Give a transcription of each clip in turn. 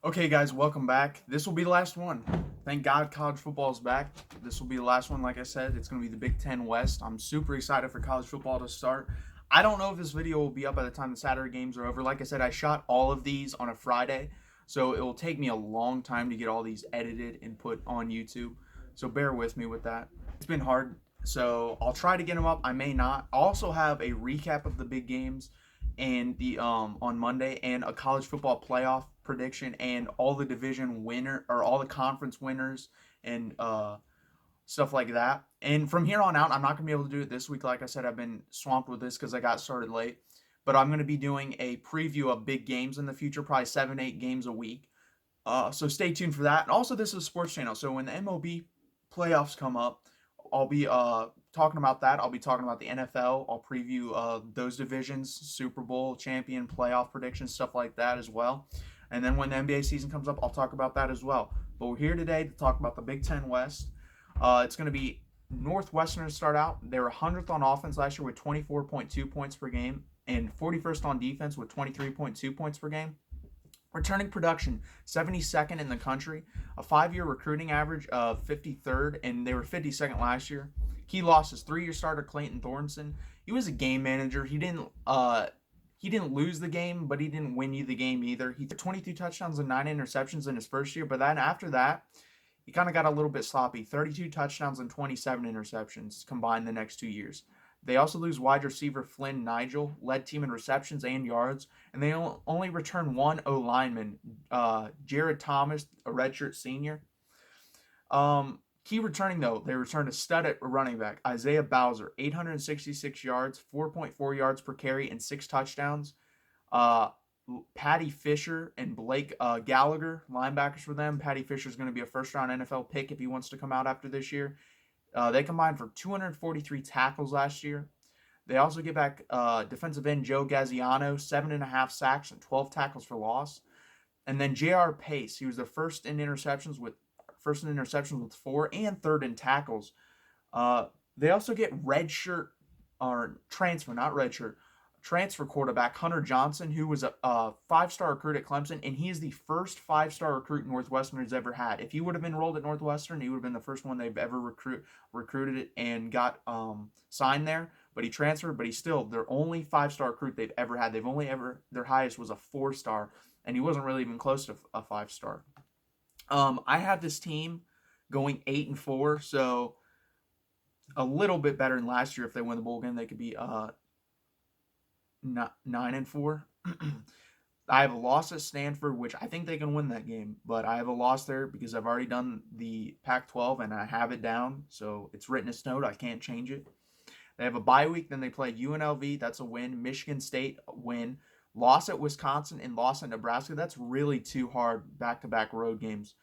Okay, guys, welcome back. This will be the last one. Thank God college football is back. This will be the last one, like I said. It's going to be the Big Ten West. I'm super excited for college football to start. I don't know if this video will be up by the time the Saturday games are over. Like I said, I shot all of these on a Friday, so it will take me a long time to get all these edited and put on YouTube. So bear with me with that. It's been hard, so I'll try to get them up. I may not. I'll also have a recap of the big games and the on Monday, and a college football playoff prediction and all the division winner or all the conference winners and stuff like that. And from here on out, I'm not gonna be able to do it this week. Like I said, I've been swamped with this because I got started late. But I'm gonna be doing a preview of big games in the future, probably 7, 8 games a week. So stay tuned for that. And also, this is a sports channel, so when the MLB playoffs come up, I'll be talking about that. I'll be talking about the NFL. I'll preview those divisions, Super Bowl champion, playoff predictions, stuff like that as well. And then when the NBA season comes up, I'll talk about that as well. But we're here today to talk about the Big Ten West. It's going to be Northwestern to start out. They were 100th on offense last year with 24.2 points per game and 41st on defense with 23.2 points per game. Returning production, 72nd in the country, a 5-year recruiting average of 53rd, and they were 52nd last year. Key losses: 3-year starter Clayton Thornton. He was a game manager. He didn't lose the game, but he didn't win you the game either. He threw 22 touchdowns and 9 interceptions in his first year, but then after that, he kind of got a little bit sloppy. 32 touchdowns and 27 interceptions combined the next 2 years. They also lose wide receiver Flynn Nigel, led team in receptions and yards, and they only return one O-lineman, Jared Thomas, a redshirt senior. Key returning, though, they returned a stud at running back, Isaiah Bowser, 866 yards, 4.4 yards per carry, and 6 touchdowns. Uh, Patty Fisher and Blake Gallagher, linebackers for them. Patty Fisher is going to be a first-round NFL pick if he wants to come out after this year. They combined for 243 tackles last year. They also get back defensive end Joe Gaziano, 7.5 sacks and 12 tackles for loss. And then J.R. Pace, he was the first in interceptions with 4 and third in tackles. They also get redshirt or transfer quarterback Hunter Johnson, who was a 5-star recruit at Clemson, and he is the first 5-star recruit Northwestern has ever had. If he would have been enrolled at Northwestern, he would have been the first one they've ever recruited and got signed there. But he transferred, but he's still their only 5-star recruit they've ever had. Their highest was a 4-star, and he wasn't really even close to a 5-star. I have this team going 8-4, so a little bit better than last year. If they win the bowl game, they could be 9-4. I have a loss at Stanford, which I think they can win that game, but I have a loss there because I've already done the Pac-12 and I have it down, so it's written as note. I can't change it. They have a bye week, then they play UNLV. That's a win. Michigan State, win. Loss at Wisconsin and loss at Nebraska. That's really too hard back-to-back road games.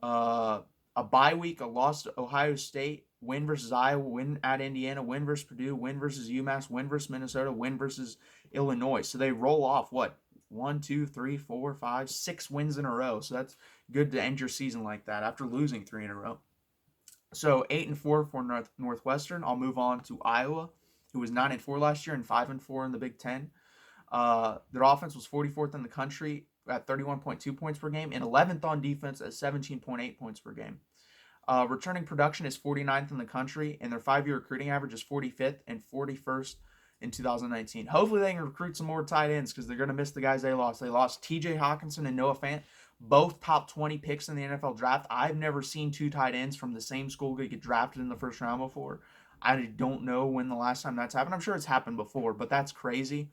A bye week, a loss to Ohio State, win versus Iowa, win at Indiana, win versus Purdue, win versus UMass, win versus Minnesota, win versus Illinois. So they roll off, 1, 2, 3, 4, 5, 6 wins in a row. So that's good to end your season like that after losing 3 in a row. So 8-4 for Northwestern. I'll move on to Iowa, who was 9-4 last year and 5-4 in the Big Ten. Their offense was 44th in the country at 31.2 points per game and 11th on defense at 17.8 points per game. Returning production is 49th in the country, and their 5-year recruiting average is 45th and 41st in 2019. Hopefully they can recruit some more tight ends because they're going to miss the guys they lost. They lost T.J. Hawkinson and Noah Fant, both top 20 picks in the NFL draft. I've never seen 2 tight ends from the same school get drafted in the first round before. I don't know when the last time that's happened. I'm sure it's happened before, but that's crazy.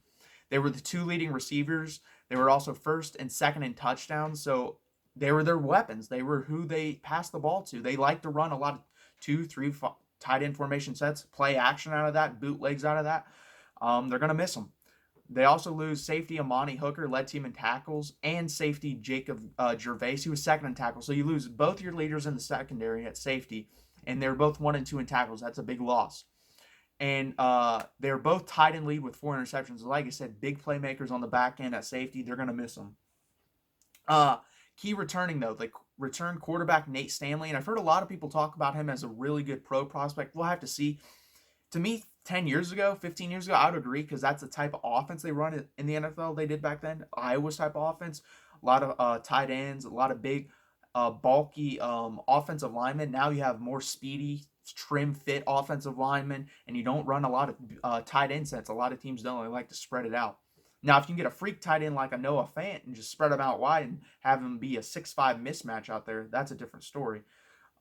They were the 2 leading receivers. They were also first and second in touchdowns, so they were their weapons. They were who they passed the ball to. They like to run a lot of 2, 3 tight end formation sets, play action out of that, bootlegs out of that. They're going to miss them. They also lose safety Amani Hooker, led team in tackles, and safety Jacob Gervais, who was second in tackles. So you lose both your leaders in the secondary at safety, and they're both 1 and 2 in tackles. That's a big loss. And they're both tied in lead with 4 interceptions. Like I said, big playmakers on the back end at safety. They're going to miss them. Key returning, though, the return quarterback Nate Stanley. And I've heard a lot of people talk about him as a really good pro prospect. We'll have to see. To me, 10 years ago, 15 years ago, I would agree because that's the type of offense they run in the NFL they did back then. Iowa's type of offense. a lot of tight ends, a lot of big, bulky offensive linemen. Now you have more speedy, trim fit offensive linemen, and you don't run a lot of tight end sets. A lot of teams don't. They like to spread it out. Now, if you can get a freak tight end like a Noah Fant and just spread them out wide and have him be a 6'5" mismatch out there, that's a different story.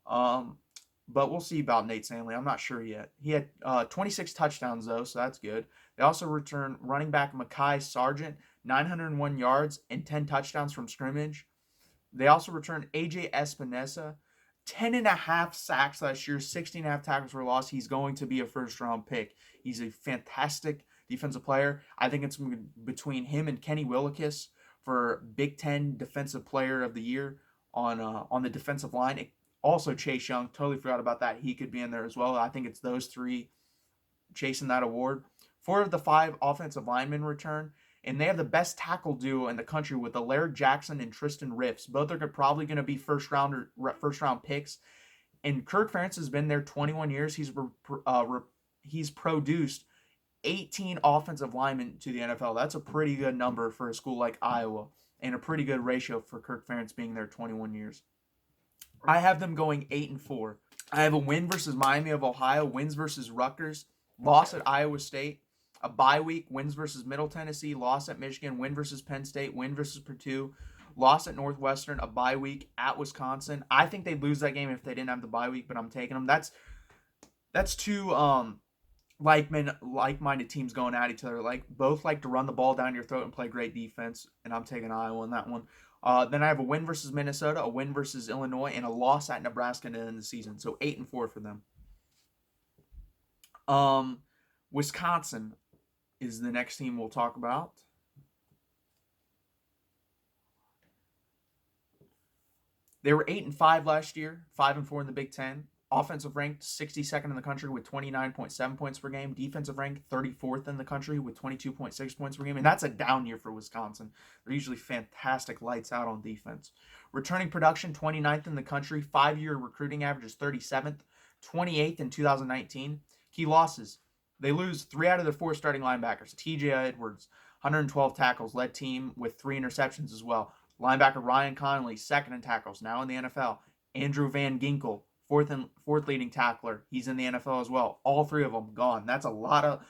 Um, but we'll see about Nate Stanley. I'm not sure yet. He had 26 touchdowns, though, so that's good. They also returned running back Mekhi Sargent, 901 yards and 10 touchdowns from scrimmage. They also returned A.J. Espinosa, 10 and a half sacks last year, 16 and a half tackles for loss. He's going to be a first-round pick. He's a fantastic defensive player. I think it's between him and Kenny Willekes for Big Ten Defensive Player of the Year on the defensive line. Also, Chase Young, totally forgot about that. He could be in there as well. I think it's those three chasing that award. 4 of the 5 offensive linemen return, and they have the best tackle duo in the country with Alaric Jackson and Tristan Riffs. Both are probably going to be first round picks. And Kirk Ferentz has been there 21 years. He's produced 18 offensive linemen to the NFL. That's a pretty good number for a school like Iowa, and a pretty good ratio for Kirk Ferentz being there 21 years. I have them going 8-4. I have a win versus Miami of Ohio, wins versus Rutgers, loss at Iowa State, a bye week, wins versus Middle Tennessee, loss at Michigan, win versus Penn State, win versus Purdue, loss at Northwestern, a bye week at Wisconsin. I think they'd lose that game if they didn't have the bye week, but I'm taking them. That's two like-minded teams going at each other. Both like to run the ball down your throat and play great defense, and I'm taking Iowa in that one. Then I have a win versus Minnesota, a win versus Illinois, and a loss at Nebraska to end the season. So 8-4 for them. Wisconsin is the next team we'll talk about. They were 8-5 last year, 5-4 in the Big Ten. Offensive ranked 62nd in the country with 29.7 points per game. Defensive ranked 34th in the country with 22.6 points per game. And that's a down year for Wisconsin. They're usually fantastic lights out on defense. Returning production 29th in the country. 5-year recruiting average is 37th. 28th in 2019. Key losses. They lose 3 out of their 4 starting linebackers. T.J. Edwards, 112 tackles, led team with 3 interceptions as well. Linebacker Ryan Connolly, 2nd in tackles, now in the NFL. Andrew Van Ginkel, fourth leading tackler. He's in the NFL as well. All 3 of them gone. That's a lot of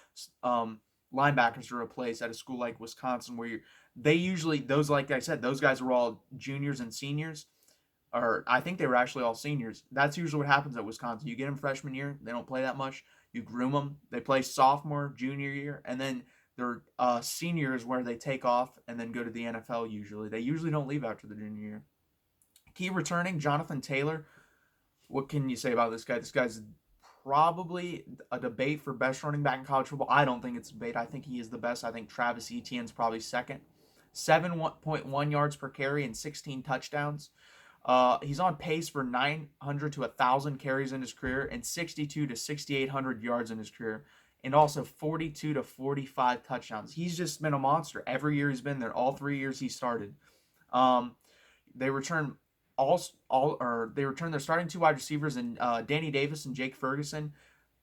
linebackers to replace at a school like Wisconsin, where they usually, like I said, those guys were all juniors and seniors. Or I think they were actually all seniors. That's usually what happens at Wisconsin. You get them freshman year, they don't play that much. You groom them. They play sophomore, junior year, and then their senior is where they take off and then go to the NFL usually. They usually don't leave after the junior year. Key returning, Jonathan Taylor. What can you say about this guy? This guy's probably a debate for best running back in college football. I don't think it's a debate. I think he is the best. I think Travis Etienne's probably second. 7.1 yards per carry and 16 touchdowns. He's on pace for 900 to 1,000 carries in his career and 62 to 6,800 yards in his career, and also 42 to 45 touchdowns. He's just been a monster every year he's been there. All 3 years he started. They return they return their starting 2 wide receivers in Danny Davis and Jake Ferguson,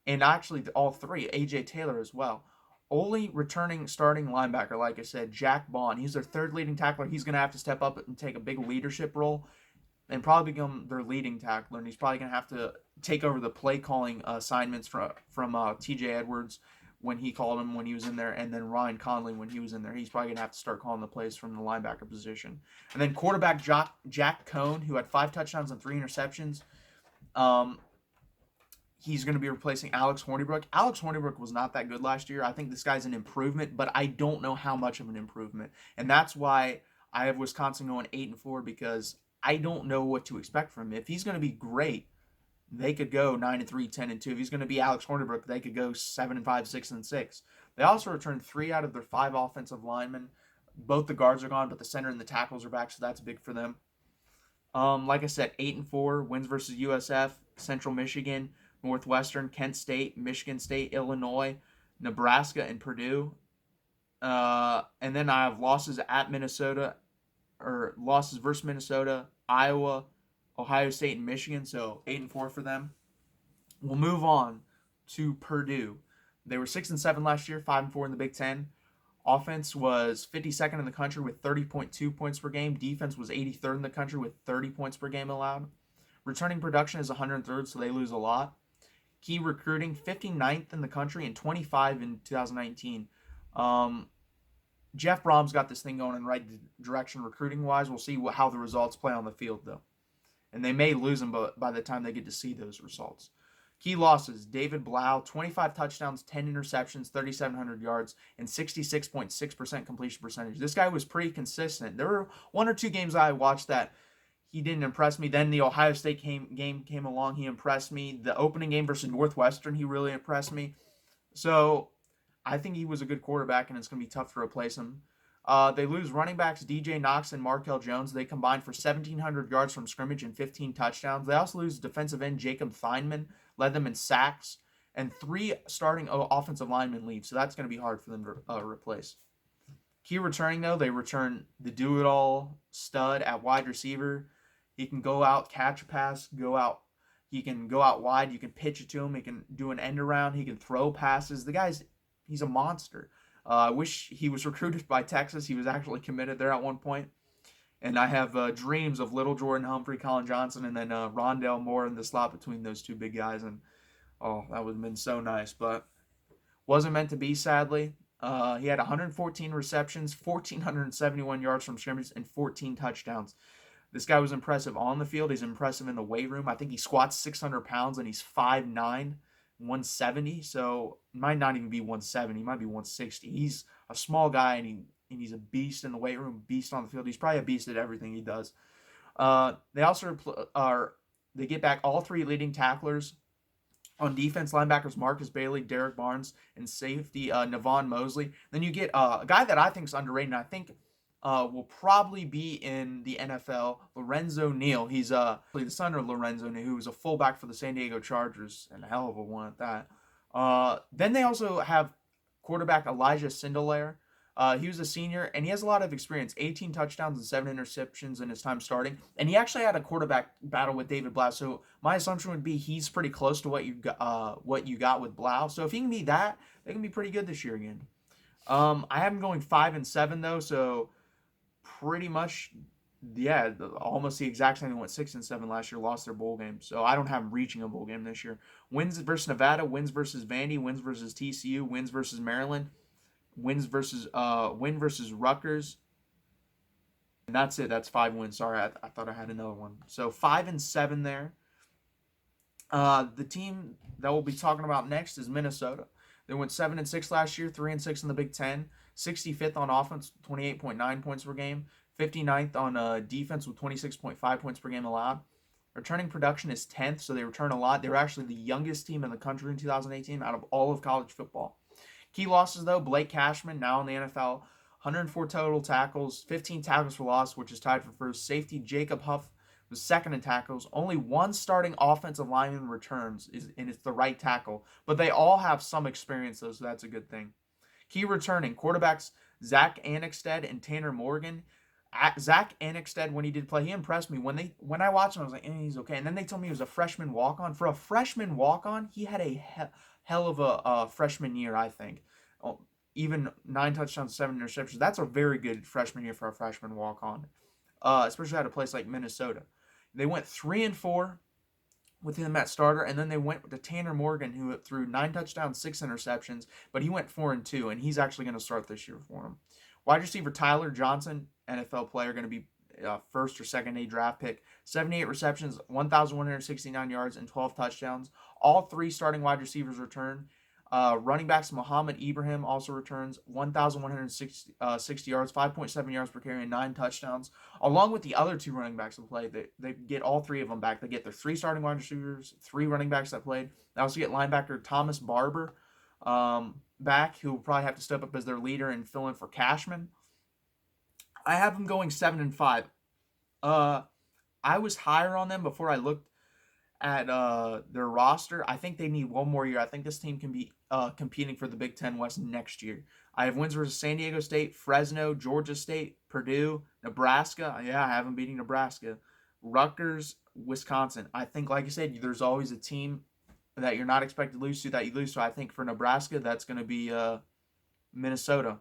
and actually all 3, AJ Taylor as well. Only returning starting linebacker, like I said, Jack Bond. He's their 3rd leading tackler. He's going to have to step up and take a big leadership role and probably become their leading tackler. And he's probably going to have to take over the play calling assignments from T.J. Edwards when he called him when he was in there, and then Ryan Connolly when he was in there. He's probably going to have to start calling the plays from the linebacker position. And then quarterback Jack Cohn, who had 5 touchdowns and 3 interceptions. He's going to be replacing Alex Hornibrook. Alex Hornibrook was not that good last year. I think this guy's an improvement, but I don't know how much of an improvement. And that's why I have Wisconsin going 8-4, because I don't know what to expect from him. If he's going to be great, they could go 9-3, 10-2. If he's going to be Alex Hornibrook, they could go 7-5, 6-6. They also returned 3 out of their 5 offensive linemen. Both the guards are gone, but the center and the tackles are back, so that's big for them. Like I said, 8-4, wins versus USF, Central Michigan, Northwestern, Kent State, Michigan State, Illinois, Nebraska, and Purdue. And then I have losses at Minnesota, or losses versus Minnesota, Iowa, Ohio State, and Michigan. So 8-4 for them. We'll move on to Purdue. They were 6-7 last year, 5-4 in the Big Ten. Offense was 52nd in the country with 30.2 points per game. Defense was 83rd in the country with 30 points per game allowed. Returning production is 103rd, so they lose a lot. Key recruiting, 59th in the country and 25 in 2019. Jeff Brom's got this thing going in the right direction recruiting-wise. We'll see how the results play on the field, though. And they may lose them by the time they get to see those results. Key losses, David Blau, 25 touchdowns, 10 interceptions, 3,700 yards, and 66.6% completion percentage. This guy was pretty consistent. There were one or two games I watched that he didn't impress me. Then the Ohio State game came along. He impressed me. The opening game versus Northwestern, he really impressed me. So I think he was a good quarterback, and it's going to be tough to replace him. They lose running backs DJ Knox and Markel Jones. They combined for 1,700 yards from scrimmage and 15 touchdowns. They also lose defensive end Jacob Theinman, led them in sacks, and 3 starting offensive linemen leave. So that's going to be hard for them to replace. Key returning, though, they return the do-it-all stud at wide receiver. He can go out, catch a pass, go out. He can go out wide. You can pitch it to him. He can do an end around. He can throw passes. He's a monster. I wish he was recruited by Texas. He was actually committed there at one point. And I have dreams of little Jordan Humphrey, Colin Johnson, and then Rondale Moore in the slot between those two big guys. And, that would have been so nice. But wasn't meant to be, sadly. He had 114 receptions, 1,471 yards from scrimmage, and 14 touchdowns. This guy was impressive on the field. He's impressive in the weight room. I think he squats 600 pounds, and he's 5'9", 170. So it might not even be 170. He might be 160. He's a small guy, and he's a beast in the weight room, beast on the field. He's probably a beast at everything he does. They also they get back all 3 leading tacklers on defense. Linebackers Marcus Bailey, Derek Barnes, and safety Navon Mosley. Then you get a guy that I think is underrated, and I think will probably be in the NFL, Lorenzo Neal. He's the son of Lorenzo Neal, who was a fullback for the San Diego Chargers, and a hell of a one at that. Then they also have quarterback Elijah Sindelar. He was a senior, and he has a lot of experience. 18 touchdowns and 7 interceptions in his time starting. And he actually had a quarterback battle with David Blau. So my assumption would be he's pretty close to what you got with Blau. So if he can be that, they can be pretty good this year again. I have him going 5-7 though, so pretty much, yeah, almost the exact same. They went 6-7 last year, lost their bowl game. So I don't have them reaching a bowl game this year. Wins versus Nevada, wins versus Vandy, wins versus TCU, wins versus Maryland, win versus Rutgers. And that's it. That's 5 wins. Sorry, I thought I had another one. So 5-7 there. The team that we'll be talking about next is Minnesota. They went 7-6 last year, 3-6 in the Big Ten, 65th on offense, 28.9 points per game, 59th on defense with 26.5 points per game allowed. Returning production is 10th, so they return a lot. They were actually the youngest team in the country in 2018 out of all of college football. Key losses, though, Blake Cashman, now in the NFL, 104 total tackles, 15 tackles for loss, which is tied for first. Safety Jacob Huff was second in tackles. Only 1 starting offensive lineman returns, and it's the right tackle. But they all have some experience, though, so that's a good thing. Key returning, quarterbacks Zach Annexstad and Tanner Morgan. Zach Annexstad, when he did play, he impressed me. When I watched him, I was like, he's okay. And then they told me he was a freshman walk-on. For a freshman walk-on, he had a hell of a freshman year, I think. Even 9 touchdowns, 7 interceptions. That's a very good freshman year for a freshman walk-on, especially at a place like Minnesota. They went 3-4 with him at starter, and then they went to Tanner Morgan, who threw 9 touchdowns, 6 interceptions, but he went 4-2, and he's actually going to start this year for him. Wide receiver Tyler Johnson, NFL player, going to be first or second day draft pick. 78 receptions, 1,169 yards, and 12 touchdowns. All 3 starting wide receivers return. Running backs Muhammad Ibrahim also returns 1,160 yards, 5.7 yards per carry, and 9 touchdowns. Along with the other 2 running backs that played, they get all 3 of them back. They get their 3 starting wide receivers, 3 running backs that played. They also get linebacker Thomas Barber back, who will probably have to step up as their leader and fill in for Cashman. I have them going 7-5. I was higher on them before I looked at their roster. I think they need 1 more year. I think this team can be competing for the Big Ten West next year. I have wins versus San Diego State, Fresno, Georgia State, Purdue, Nebraska. Yeah, I have them beating Nebraska. Rutgers, Wisconsin. I think, like I said, there's always a team that you're not expected to lose to that you lose to. I think for Nebraska, that's going to be Minnesota.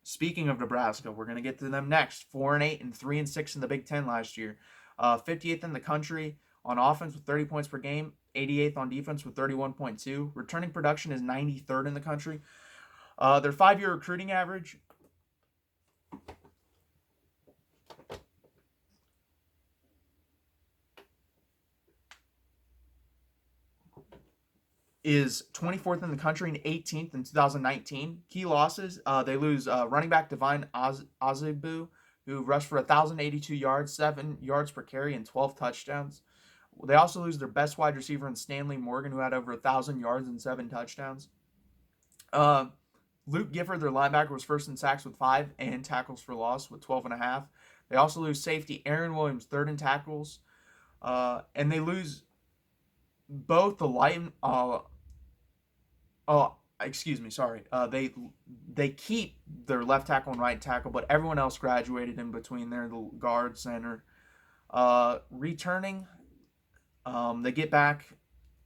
Speaking of Nebraska, we're going to get to them next. 4-8 and 3-6 in the Big Ten last year. 58th in the country on offense with 30 points per game. 88th on defense with 31.2. Returning production is 93rd in the country. Their 5-year recruiting average is 24th in the country and 18th in 2019. Key losses, they lose running back Divine Ozebu, who rushed for 1,082 yards, 7 yards per carry, and 12 touchdowns. They also lose their best wide receiver in Stanley Morgan, who had over 1,000 yards and 7 touchdowns. Luke Gifford, their linebacker, was first in sacks with 5 and tackles for loss with 12.5. They also lose safety Aaron Williams, third in tackles. And they lose both the they keep their left tackle and right tackle, but everyone else graduated in between there, the guard, center. Returning, they get back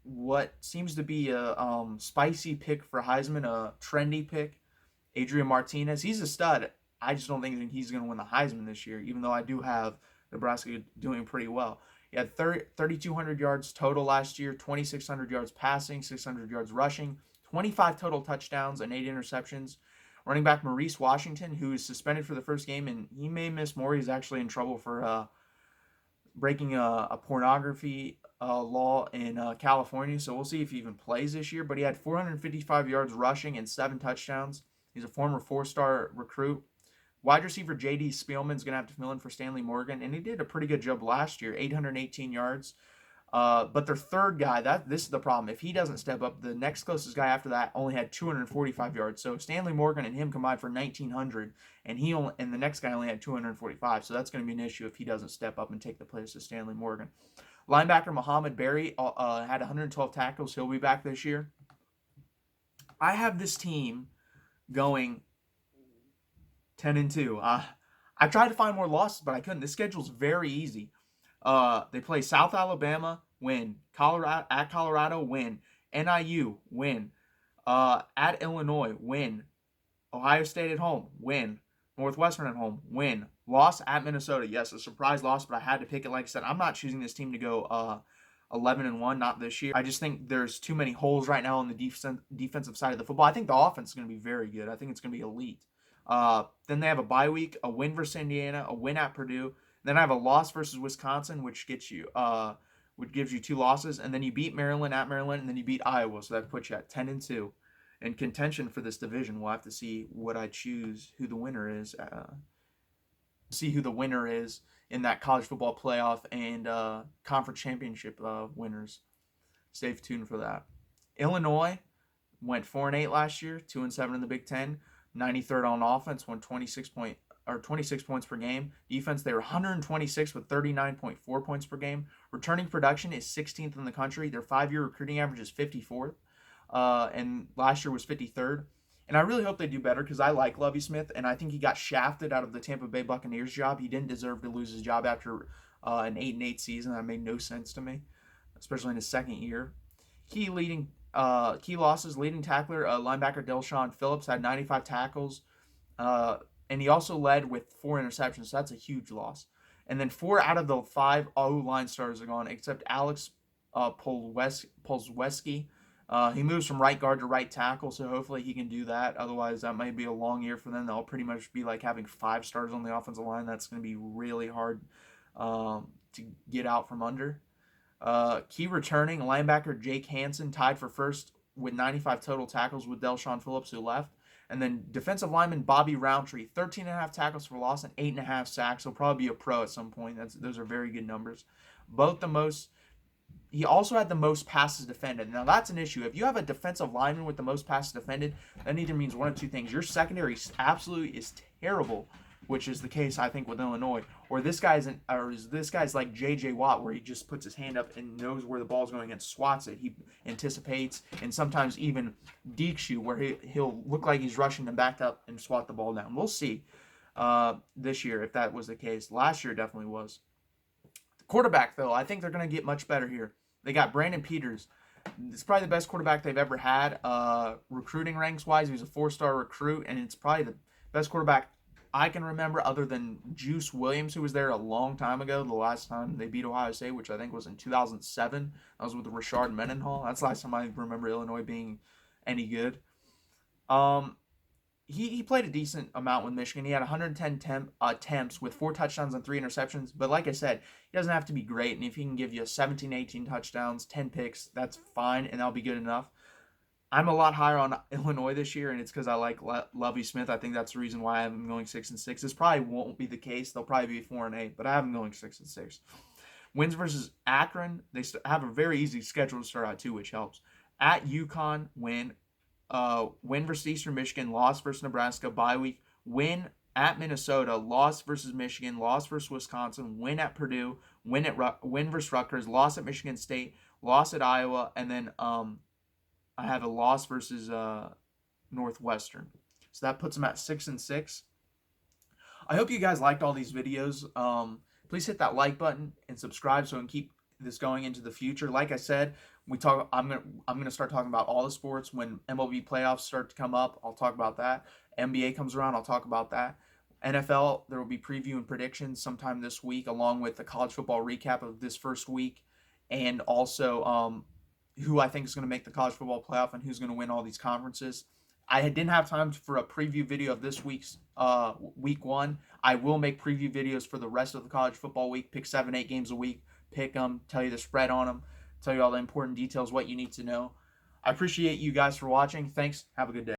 what seems to be a spicy pick for Heisman, a trendy pick, Adrian Martinez. He's a stud. I just don't think he's going to win the Heisman this year, even though I do have Nebraska doing pretty well. He had 3,200 yards total last year, 2,600 yards passing, 600 yards rushing, 25 total touchdowns, and 8 interceptions. Running back Maurice Washington, who is suspended for the first game, and he may miss more. He's actually in trouble for breaking a pornography law in California, so we'll see if he even plays this year. But he had 455 yards rushing and 7 touchdowns. He's a former 4-star recruit. Wide receiver J.D. Spielman's going to have to fill in for Stanley Morgan, and he did a pretty good job last year, 818 yards. But their third guy, this is the problem. If he doesn't step up, the next closest guy after that only had 245 yards. So Stanley Morgan and him combined for 1,900, and the next guy only had 245. So that's going to be an issue if he doesn't step up and take the place of Stanley Morgan. Linebacker Muhammad Berry had 112 tackles. He'll be back this year. I have this team going 10-2. I tried to find more losses, but I couldn't. This schedule's very easy. They play South Alabama, win. Colorado, win. NIU, win. At Illinois, win. Ohio State at home, win. Northwestern at home, win. Loss at Minnesota. Yes, a surprise loss, but I had to pick it. Like I said, I'm not choosing this team to go 11-1, not this year. I just think there's too many holes right now on the defensive side of the football. I think the offense is going to be very good. I think it's going to be elite. Then they have a bye week, a win versus Indiana, a win at Purdue. Then I have a loss versus Wisconsin, which gives you 2 losses, and then you beat Maryland at Maryland, and then you beat Iowa, so that puts you at 10-2. In contention for this division, we'll have to see what I choose, who the winner is. See who the winner is in that college football playoff and conference championship winners. Stay tuned for that. Illinois went 4-8 last year, 2-7 in the Big Ten, 93rd on offense, won 26 points per game. Defense, they were 126 with 39.4 points per game. Returning production is 16th in the country. Their 5-year recruiting average is 54th, and last year was 53rd. And I really hope they do better because I like Lovie Smith, and I think he got shafted out of the Tampa Bay Buccaneers job. He didn't deserve to lose his job after an 8-8 season. That made no sense to me, especially in his second year. Key losses, leading tackler, linebacker Delshawn Phillips had 95 tackles, and he also led with 4 interceptions, so that's a huge loss. And then 4 out of the 5 O-line starters are gone, except Alex Polzweski. He moves from right guard to right tackle, so hopefully he can do that. Otherwise, that might be a long year for them. They'll pretty much be like having 5 starters on the offensive line. That's going to be really hard to get out from under. Key returning linebacker Jake Hansen tied for first with 95 total tackles with Delshawn Phillips, who left. And then defensive lineman Bobby Roundtree, 13.5 tackles for loss and 8.5 sacks. He'll probably be a pro at some point. Those are very good numbers. He also had the most passes defended. Now, that's an issue. If you have a defensive lineman with the most passes defended, that either means one of 2 things. Your secondary absolutely is terrible, which is the case, I think, with Illinois. Or this guy's like J.J. Watt, where he just puts his hand up and knows where the ball's going and swats it. He anticipates, and sometimes even dekes you, where he'll look like he's rushing them back up and swat the ball down. We'll see this year if that was the case. Last year definitely was. Quarterback, though, I think they're going to get much better here. They got Brandon Peters. It's probably the best quarterback they've ever had. Recruiting ranks-wise, he was a 4-star recruit, and it's probably Best quarterback I can remember, other than Juice Williams, who was there a long time ago, the last time they beat Ohio State, which I think was in 2007. I was with Rashard Mendenhall. That's the last time I remember Illinois being any good. Um, he played a decent amount with Michigan. He had 110 attempts with 4 touchdowns and 3 interceptions. But like I said, he doesn't have to be great. And if he can give you 17, 18 touchdowns, 10 picks, that's fine, and that'll be good enough. I'm a lot higher on Illinois this year, and it's because I like Lovie Smith. I think that's the reason why I'm going 6-6. This probably won't be the case. They'll probably be 4-8, but I have them going 6-6. Wins versus Akron. They have a very easy schedule to start out too, which helps. At UConn, win. Win versus Eastern Michigan. Loss versus Nebraska. Bye week. Win at Minnesota. Loss versus Michigan. Loss versus Wisconsin. Win at Purdue. Win versus Rutgers. Loss at Michigan State. Loss at Iowa, and then I have a loss versus Northwestern. So that puts them at 6-6. I hope you guys liked all these videos. Please hit that like button and subscribe so I can keep this going into the future. Like I said, I'm gonna start talking about all the sports when MLB playoffs start to come up. I'll talk about that. NBA comes around, I'll talk about that. NFL, there will be preview and predictions sometime this week, along with the college football recap of this first week, and also who I think is going to make the college football playoff and who's going to win all these conferences. I didn't have time for a preview video of this week's week 1. I will make preview videos for the rest of the college football week. Pick 7, 8 games a week. Pick them. Tell you the spread on them. Tell you all the important details, what you need to know. I appreciate you guys for watching. Thanks. Have a good day.